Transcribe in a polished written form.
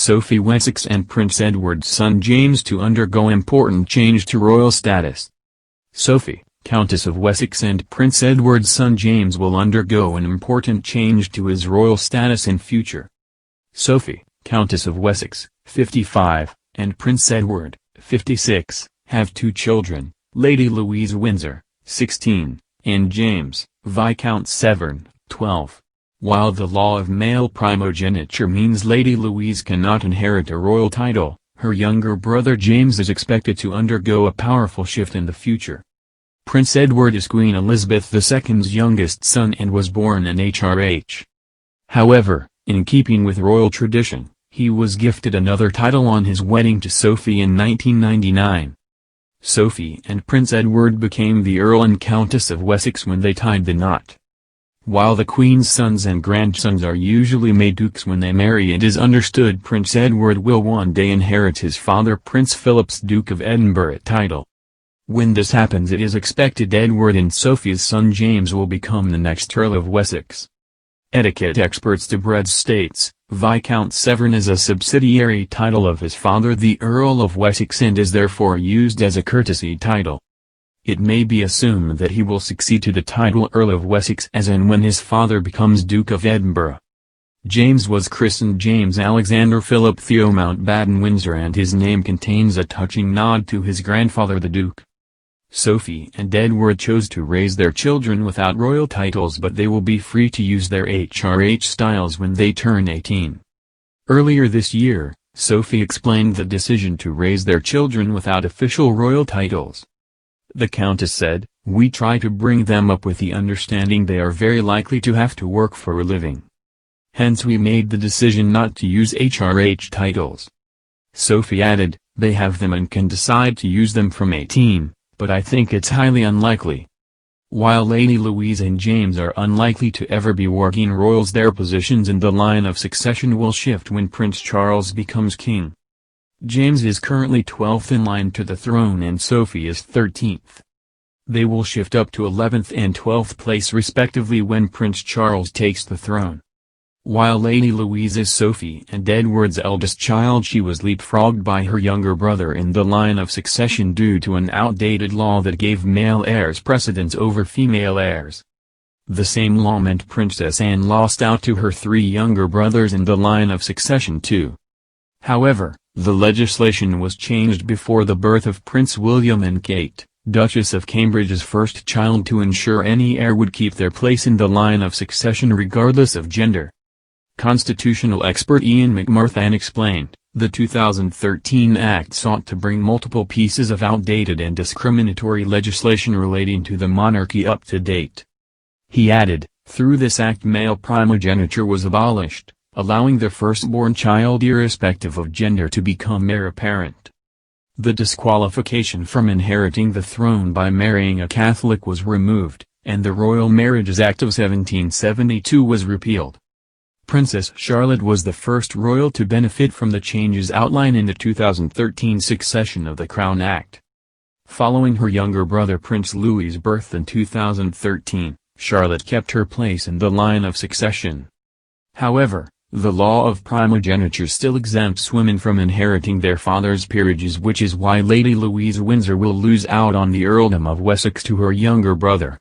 Sophie Wessex and Prince Edward's son James to undergo important change to royal status. Sophie, Countess of Wessex, and Prince Edward's son James will undergo an important change to his royal status in future. Sophie, Countess of Wessex, 55, and Prince Edward, 56, have two children, Lady Louise Windsor, 16, and James, Viscount Severn, 12. While the law of male primogeniture means Lady Louise cannot inherit a royal title, her younger brother James is expected to undergo a powerful shift in the future. Prince Edward is Queen Elizabeth II's youngest son and was born in HRH. However, in keeping with royal tradition, he was gifted another title on his wedding to Sophie in 1999. Sophie and Prince Edward became the Earl and Countess of Wessex when they tied the knot. While the Queen's sons and grandsons are usually made dukes when they marry, it is understood Prince Edward will one day inherit his father Prince Philip's Duke of Edinburgh title. When this happens, it is expected Edward and Sophie's son James will become the next Earl of Wessex. Etiquette experts Debrez states, Viscount Severn is a subsidiary title of his father the Earl of Wessex and is therefore used as a courtesy title. It may be assumed that he will succeed to the title Earl of Wessex as and when his father becomes Duke of Edinburgh. James was christened James Alexander Philip Theo Mountbatten Windsor, and his name contains a touching nod to his grandfather the Duke. Sophie and Edward chose to raise their children without royal titles, but they will be free to use their HRH styles when they turn 18. Earlier this year, Sophie explained the decision to raise their children without official royal titles. The Countess said, "We try to bring them up with the understanding they are very likely to have to work for a living. Hence we made the decision not to use HRH titles." Sophie added, "They have them and can decide to use them from 18, but I think it's highly unlikely." While Lady Louise and James are unlikely to ever be working royals, their positions in the line of succession will shift when Prince Charles becomes king. James is currently 12th in line to the throne and Sophie is 13th. They will shift up to 11th and 12th place respectively when Prince Charles takes the throne. While Lady Louise is Sophie and Edward's eldest child, she was leapfrogged by her younger brother in the line of succession due to an outdated law that gave male heirs precedence over female heirs. The same law meant Princess Anne lost out to her three younger brothers in the line of succession too. However, the legislation was changed before the birth of Prince William and Kate, Duchess of Cambridge's first child, to ensure any heir would keep their place in the line of succession regardless of gender. Constitutional expert Ian McMarthan explained, the 2013 Act sought to bring multiple pieces of outdated and discriminatory legislation relating to the monarchy up to date. He added, through this act male primogeniture was abolished, allowing the firstborn child irrespective of gender to become heir apparent. The disqualification from inheriting the throne by marrying a Catholic was removed, and the Royal Marriages Act of 1772 was repealed. Princess Charlotte was the first royal to benefit from the changes outlined in the 2013 Succession of the Crown Act. Following her younger brother Prince Louis's birth in 2013, Charlotte kept her place in the line of succession. However, the law of primogeniture still exempts women from inheriting their father's peerages, which is why Lady Louise Windsor will lose out on the earldom of Wessex to her younger brother.